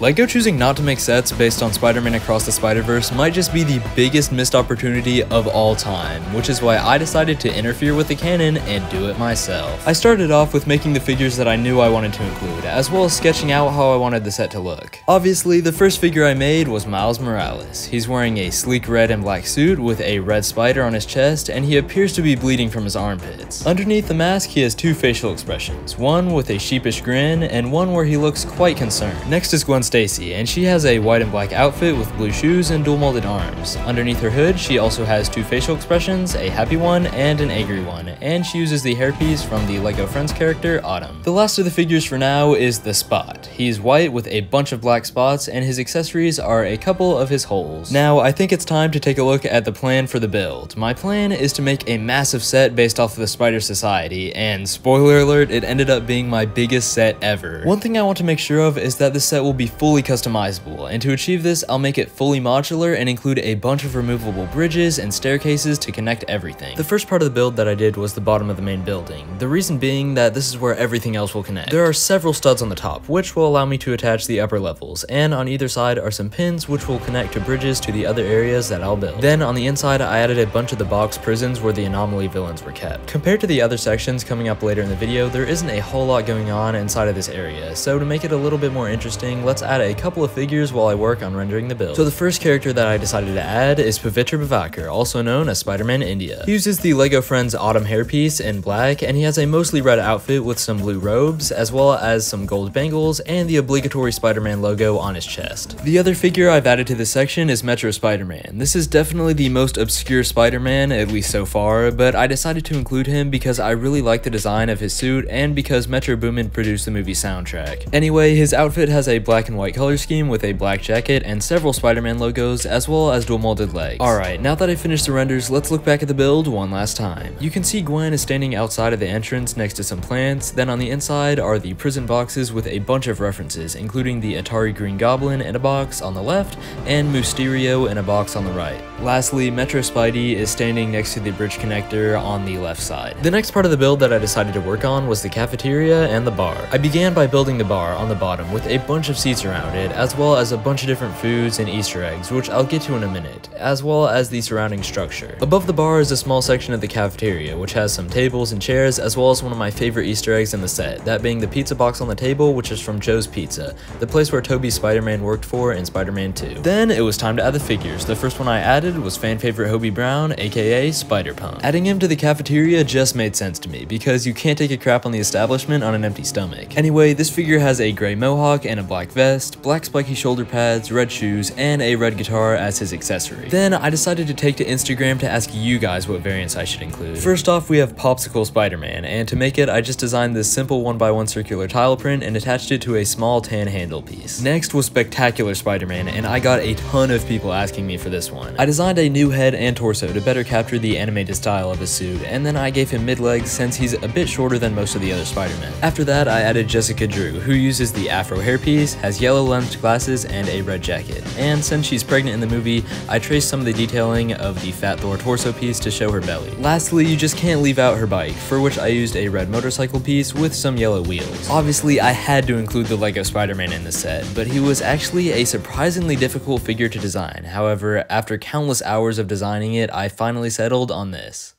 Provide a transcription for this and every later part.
LEGO choosing not to make sets based on Spider-Man Across the Spider-Verse might just be the biggest missed opportunity of all time, which is why I decided to interfere with the canon and do it myself. I started off with making the figures that I knew I wanted to include, as well as sketching out how I wanted the set to look. Obviously, the first figure I made was Miles Morales. He's wearing a sleek red and black suit with a red spider on his chest, and he appears to be bleeding from his armpits. Underneath the mask, he has two facial expressions, one with a sheepish grin, and one where he looks quite concerned. Next is Gwen Stacy, and she has a white and black outfit with blue shoes and dual molded arms. Underneath her hood, she also has two facial expressions, a happy one and an angry one, and she uses the hairpiece from the LEGO Friends character, Autumn. The last of the figures for now is the Spot. He's white with a bunch of black spots, and his accessories are a couple of his holes. Now, I think it's time to take a look at the plan for the build. My plan is to make a massive set based off of the Spider Society, and spoiler alert, it ended up being my biggest set ever. One thing I want to make sure of is that the set will be fully customizable, and to achieve this, I'll make it fully modular and include a bunch of removable bridges and staircases to connect everything. The first part of the build that I did was the bottom of the main building, the reason being that this is where everything else will connect. There are several studs on the top, which will allow me to attach the upper levels, and on either side are some pins which will connect to bridges to the other areas that I'll build. Then on the inside, I added a bunch of the box prisons where the anomaly villains were kept. Compared to the other sections coming up later in the video, there isn't a whole lot going on inside of this area, so to make it a little bit more interesting, let's add a couple of figures while I work on rendering the build. So the first character that I decided to add is Pavitra Bavakar, also known as Spider-Man India. He uses the LEGO Friends Autumn hairpiece in black, and he has a mostly red outfit with some blue robes, as well as some gold bangles, and the obligatory Spider-Man logo on his chest. The other figure I've added to this section is Metro Spider-Man. This is definitely the most obscure Spider-Man, at least so far, but I decided to include him because I really like the design of his suit, and because Metro Boomin produced the movie soundtrack. Anyway, his outfit has a black and white color scheme with a black jacket and several Spider-Man logos, as well as dual molded legs. Alright, now that I've finished the renders, let's look back at the build one last time. You can see Gwen is standing outside of the entrance next to some plants, then on the inside are the prison boxes with a bunch of references, including the Atari Green Goblin in a box on the left, and Mysterio in a box on the right. Lastly, Metro Spidey is standing next to the bridge connector on the left side. The next part of the build that I decided to work on was the cafeteria and the bar. I began by building the bar on the bottom with a bunch of seats around it, as well as a bunch of different foods and Easter eggs, which I'll get to in a minute, as well as the surrounding structure. Above the bar is a small section of the cafeteria, which has some tables and chairs, as well as one of my favorite Easter eggs in the set, that being the pizza box on the table, which is from Joe's Pizza, the place where Tobey's Spider-Man worked for in Spider-Man 2. Then it was time to add the figures. The first one I added was fan favorite Hobie Brown, aka Spider-Punk. Adding him to the cafeteria just made sense to me, because you can't take a crap on the establishment on an empty stomach. Anyway, this figure has a gray mohawk and a black vest, black spiky shoulder pads, red shoes, and a red guitar as his accessory. Then I decided to take to Instagram to ask you guys what variants I should include. First off, we have Popsicle Spider-Man, and to make it, I just designed this simple 1x1 circular tile print and attached it to a small tan handle piece. Next was Spectacular Spider-Man, and I got a ton of people asking me for this one. I designed a new head and torso to better capture the animated style of his suit, and then I gave him mid-legs since he's a bit shorter than most of the other Spider-Men. After that, I added Jessica Drew, who uses the afro hairpiece, has yellow lensed glasses, and a red jacket. And since she's pregnant in the movie, I traced some of the detailing of the Fat Thor torso piece to show her belly. Lastly, you just can't leave out her bike, for which I used a red motorcycle piece with some yellow wheels. Obviously, I had to include the LEGO Spider-Man in the set, but he was actually a surprisingly difficult figure to design. However, after countless hours of designing it, I finally settled on this.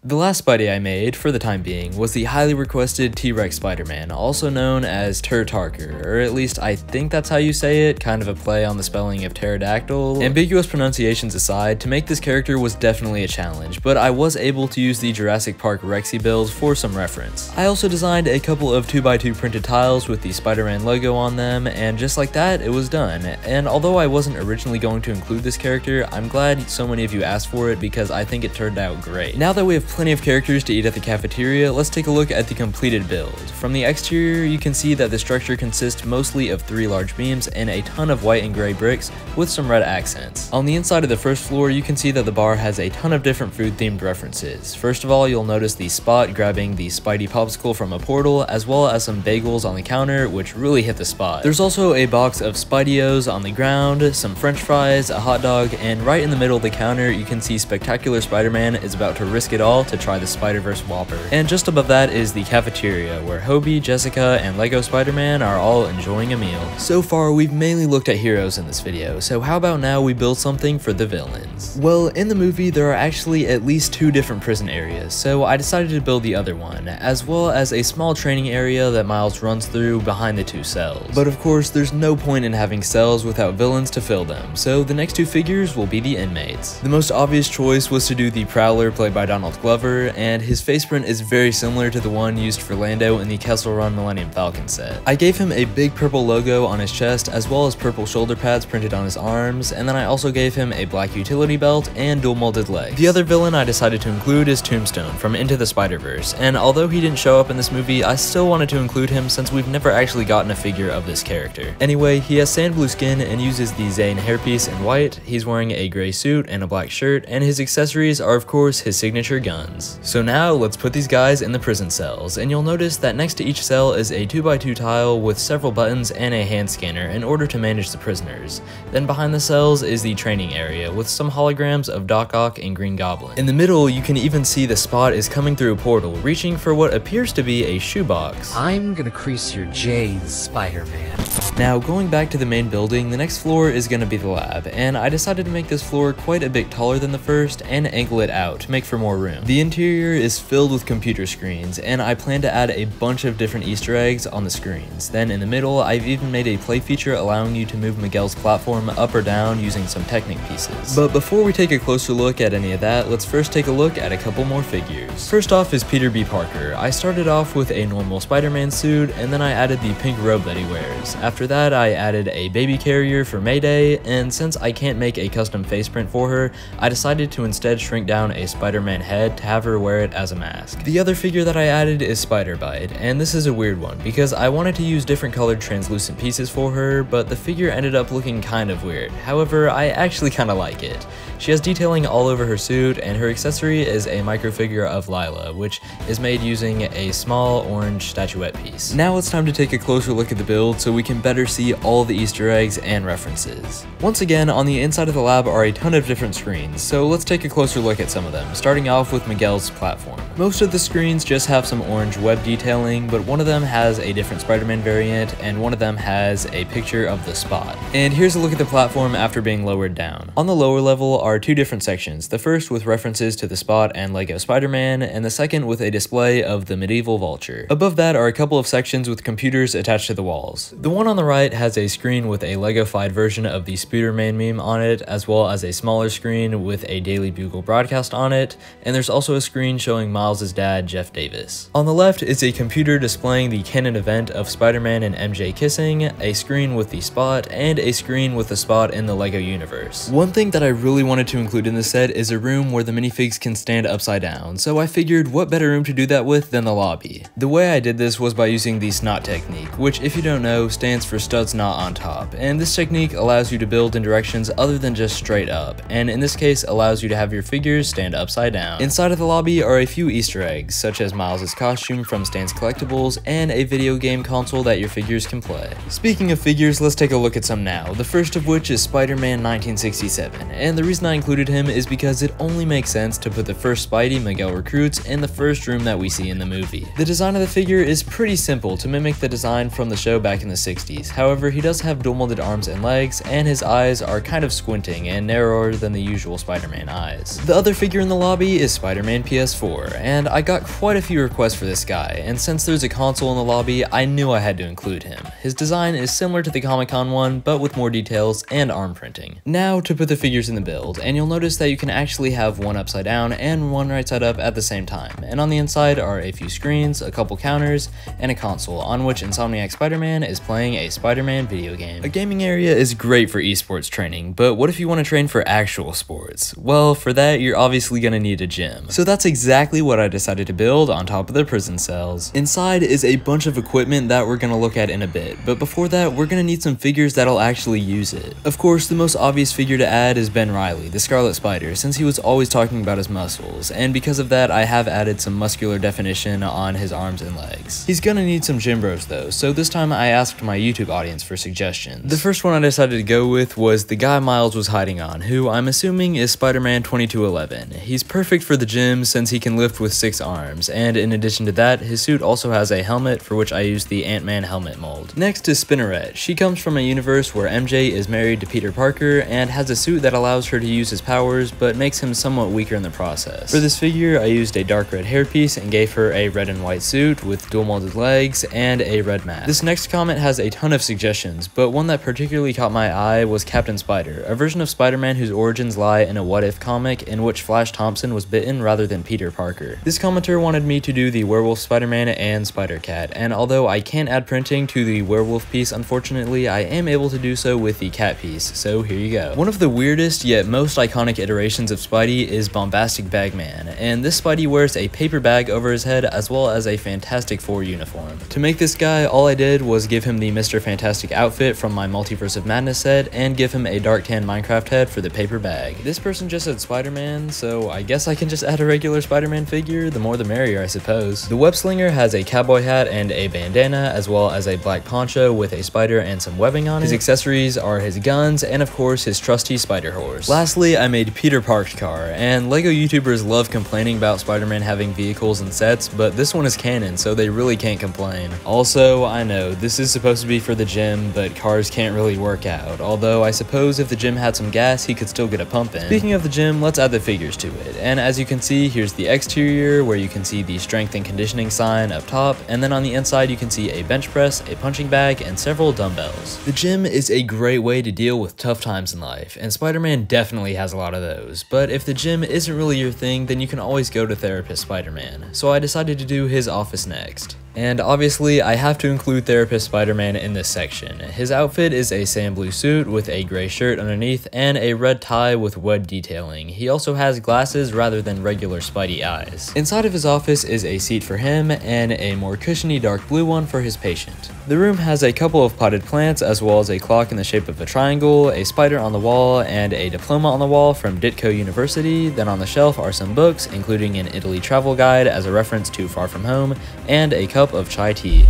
The last Spidey I made, for the time being, was the highly requested T-Rex Spider-Man, also known as Turtarker, or at least I think that's how you say it, kind of a play on the spelling of pterodactyl. Ambiguous pronunciations aside, to make this character was definitely a challenge, but I was able to use the Jurassic Park Rexy build for some reference. I also designed a couple of 2x2 printed tiles with the Spider-Man logo on them, and just like that, it was done. And although I wasn't originally going to include this character, I'm glad so many of you asked for it because I think it turned out great. Now that we have plenty of characters to eat at the cafeteria, let's take a look at the completed build. From the exterior, you can see that the structure consists mostly of 3 large beams and a ton of white and gray bricks with some red accents. On the inside of the first floor, you can see that the bar has a ton of different food-themed references. First of all, you'll notice the Spot grabbing the Spidey popsicle from a portal, as well as some bagels on the counter, which really hit the spot. There's also a box of Spideyos on the ground, some french fries, a hot dog, and right in the middle of the counter, you can see Spectacular Spider-Man is about to risk it all aisle to try the Spider-Verse Whopper. And just above that is the cafeteria, where Hobie, Jessica, and Lego Spider-Man are all enjoying a meal. So far, we've mainly looked at heroes in this video, so how about now we build something for the villains? Well, in the movie, there are actually at least 2 different prison areas, so I decided to build the other one, as well as a small training area that Miles runs through behind the 2 cells. But of course, there's no point in having cells without villains to fill them, so the next 2 figures will be the inmates. The most obvious choice was to do the Prowler played by Donald Glover, and his face print is very similar to the one used for Lando in the Kessel Run Millennium Falcon set. I gave him a big purple logo on his chest as well as purple shoulder pads printed on his arms, and then I also gave him a black utility belt and dual molded legs. The other villain I decided to include is Tombstone from Into the Spider-Verse, and although he didn't show up in this movie, I still wanted to include him since we've never actually gotten a figure of this character. Anyway, he has sand blue skin and uses the Zane hairpiece in white, he's wearing a gray suit and a black shirt, and his accessories are of course his signature guns. So now let's put these guys in the prison cells, and you'll notice that next to each cell is a 2x2 tile with several buttons and a hand scanner in order to manage the prisoners. Then behind the cells is the training area with some holograms of Doc Ock and Green Goblin. In the middle, you can even see the Spot is coming through a portal, reaching for what appears to be a shoebox. I'm gonna crease your J's, Spider-Man. Now, going back to the main building, the next floor is going to be the lab, and I decided to make this floor quite a bit taller than the first and angle it out to make for more room. The interior is filled with computer screens, and I plan to add a bunch of different Easter eggs on the screens. Then in the middle, I've even made a play feature allowing you to move Miguel's platform up or down using some Technic pieces. But before we take a closer look at any of that, let's first take a look at a couple more figures. First off is Peter B. Parker. I started off with a normal Spider-Man suit, and then I added the pink robe that he wears. After that, I added a baby carrier for Mayday, and since I can't make a custom face print for her, I decided to instead shrink down a Spider-Man head to have her wear it as a mask. The other figure that I added is Spider-Bite, and this is a weird one because I wanted to use different colored translucent pieces for her, but the figure ended up looking kind of weird. However, I actually kind of like it. She has detailing all over her suit, and her accessory is a microfigure of Lila, which is made using a small orange statuette piece. Now it's time to take a closer look at the build so we can better see all the Easter eggs and references. Once again, on the inside of the lab are a ton of different screens, so let's take a closer look at some of them, starting off with Miguel's platform. Most of the screens just have some orange web detailing, but one of them has a different Spider-Man variant, and one of them has a picture of the Spot. And here's a look at the platform after being lowered down. On the lower level are 2 different sections, the first with references to the Spot and Lego Spider-Man, and the second with a display of the medieval vulture. Above that are a couple of sections with computers attached to the walls. The one on the right has a screen with a Lego-fied version of the Spooderman meme on it, as well as a smaller screen with a Daily Bugle broadcast on it, and there's also a screen showing Miles' dad, Jeff Davis. On the left is a computer displaying the canon event of Spider-Man and MJ kissing, a screen with the Spot, and a screen with the Spot in the Lego universe. One thing that I really wanted to include in this set is a room where the minifigs can stand upside down, so I figured what better room to do that with than the lobby. The way I did this was by using the snot technique, which if you don't know stands for studs not on top, and this technique allows you to build in directions other than just straight up, and in this case allows you to have your figures stand upside down. Inside of the lobby are a few Easter eggs, such as Miles' costume from Stan's Collectibles and a video game console that your figures can play. Speaking of figures, let's take a look at some now, the first of which is Spider-Man 1967, and the reason I included him is because it only makes sense to put the first Spidey Miguel recruits in the first room that we see in the movie. The design of the figure is pretty simple to mimic the design from the show back in the 60s, however he does have dual molded arms and legs, and his eyes are kind of squinting and narrower than the usual Spider-Man eyes. The other figure in the lobby is Spider-Man PS4, and I got quite a few requests for this guy, and since there's a console in the lobby, I knew I had to include him. His design is similar to the Comic-Con one, but with more details and arm printing. Now to put the figures in the build, and you'll notice that you can actually have one upside down and one right side up at the same time, and on the inside are a few screens, a couple counters, and a console on which Insomniac Spider-Man is playing a Spider-Man video game. A gaming area is great for esports training, but what if you want to train for actual sports? Well, for that you're obviously going to need a gym. So that's exactly what I decided to build on top of the prison cells. Inside is a bunch of equipment that we're going to look at in a bit, but before that we're going to need some figures that'll actually use it. Of course, the most obvious figure to add is Ben Reilly, the Scarlet Spider, since he was always talking about his muscles, and because of that I have added some muscular definition on his arms and legs. He's gonna need some gym bros though, so this time I asked my YouTube YouTube audience for suggestions. The first one I decided to go with was the guy Miles was hiding on, who I'm assuming is Spider-Man 2211. He's perfect for the gym since he can lift with 6 arms, and in addition to that, his suit also has a helmet for which I used the Ant-Man helmet mold. Next is Spinneret. She comes from a universe where MJ is married to Peter Parker and has a suit that allows her to use his powers but makes him somewhat weaker in the process. For this figure, I used a dark red hairpiece and gave her a red and white suit with dual molded legs and a red mask. This next comment has a ton of suggestions, but one that particularly caught my eye was Captain Spider, a version of Spider-Man whose origins lie in a What If comic in which Flash Thompson was bitten rather than Peter Parker. This commenter wanted me to do the Werewolf Spider-Man and Spider-Cat, and although I can't add printing to the werewolf piece, unfortunately, I am able to do so with the cat piece, so here you go. One of the weirdest yet most iconic iterations of Spidey is Bombastic Bagman, and this Spidey wears a paper bag over his head as well as a Fantastic Four uniform. To make this guy, all I did was give him the Mr. Fantastic outfit from my Multiverse of Madness set and give him a dark tan Minecraft head for the paper bag. This person just said Spider-Man, so I guess I can just add a regular Spider-Man figure, the more the merrier I suppose. The web slinger has a cowboy hat and a bandana as well as a black poncho with a spider and some webbing on it. His accessories are his guns and of course his trusty spider horse. Lastly, I made Peter Park's car, and LEGO YouTubers love complaining about Spider-Man having vehicles and sets, but this one is canon, so they really can't complain. Also, I know, this is supposed to be for the gym, but cars can't really work out, although I suppose if the gym had some gas, he could still get a pump in. Speaking of the gym, let's add the figures to it, and as you can see, here's the exterior, where you can see the strength and conditioning sign up top, and then on the inside you can see a bench press, a punching bag, and several dumbbells. The gym is a great way to deal with tough times in life, and Spider-Man definitely has a lot of those, but if the gym isn't really your thing, then you can always go to Therapist Spider-Man, so I decided to do his office next. And obviously, I have to include Therapist Spider-Man in this section. His outfit is a sand blue suit with a gray shirt underneath and a red tie with red detailing. He also has glasses rather than regular Spidey eyes. Inside of his office is a seat for him and a more cushiony dark blue one for his patient. The room has a couple of potted plants as well as a clock in the shape of a triangle, a spider on the wall, and a diploma on the wall from Ditko University. Then on the shelf are some books, including an Italy travel guide as a reference to Far From Home, and a cup of chai tea.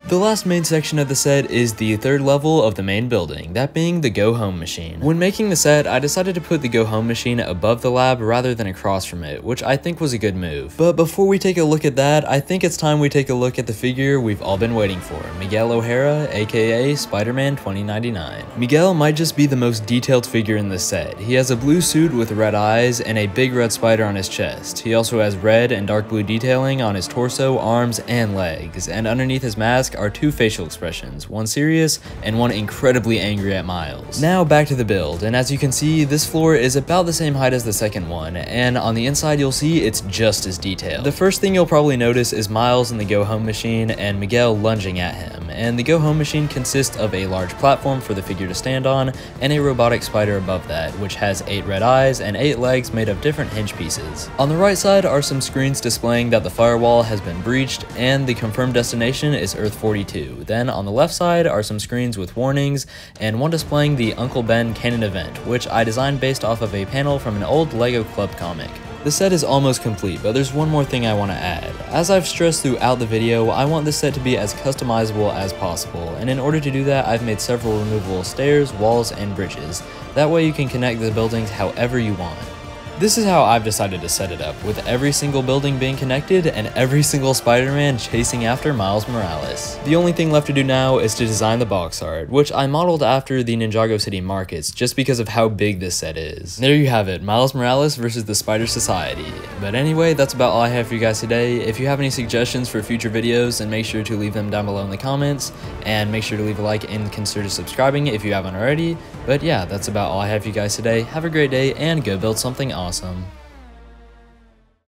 The last main section of the set is the third level of the main building, that being the Go Home machine. When making the set, I decided to put the Go Home machine above the lab rather than across from it, which I think was a good move. But before we take a look at that, I think it's time we take a look at the figure we've all been waiting for, Miguel O'Hara, aka Spider-Man 2099. Miguel might just be the most detailed figure in this set. He has a blue suit with red eyes and a big red spider on his chest. He also has red and dark blue detailing on his torso, arms, and legs, and underneath his mask are 2 facial expressions, one serious and one incredibly angry at Miles. Now back to the build, and as you can see, this floor is about the same height as the second one, and on the inside you'll see it's just as detailed. The first thing you'll probably notice is Miles in the Go Home machine and Miguel lunging at him, and the Go Home machine consists of a large platform for the figure to stand on and a robotic spider above that, which has 8 red eyes and 8 legs made of different hinge pieces. On the right side are some screens displaying that the firewall has been breached and the confirmed destination is Earth 42. Then on the left side are some screens with warnings and one displaying the Uncle Ben canon event, which I designed based off of a panel from an old LEGO Club comic. The set is almost complete, but there's one more thing I want to add. As I've stressed throughout the video, I want this set to be as customizable as possible, and in order to do that, I've made several removable stairs, walls, and bridges. That way you can connect the buildings however you want. This is how I've decided to set it up, with every single building being connected and every single Spider-Man chasing after Miles Morales. The only thing left to do now is to design the box art, which I modeled after the Ninjago City markets just because of how big this set is. There you have it, Miles Morales versus the Spider Society. But anyway, that's about all I have for you guys today. If you have any suggestions for future videos, then make sure to leave them down below in the comments, and make sure to leave a like and consider subscribing if you haven't already. But yeah, that's about all I have for you guys today. Have a great day and go build something awesome.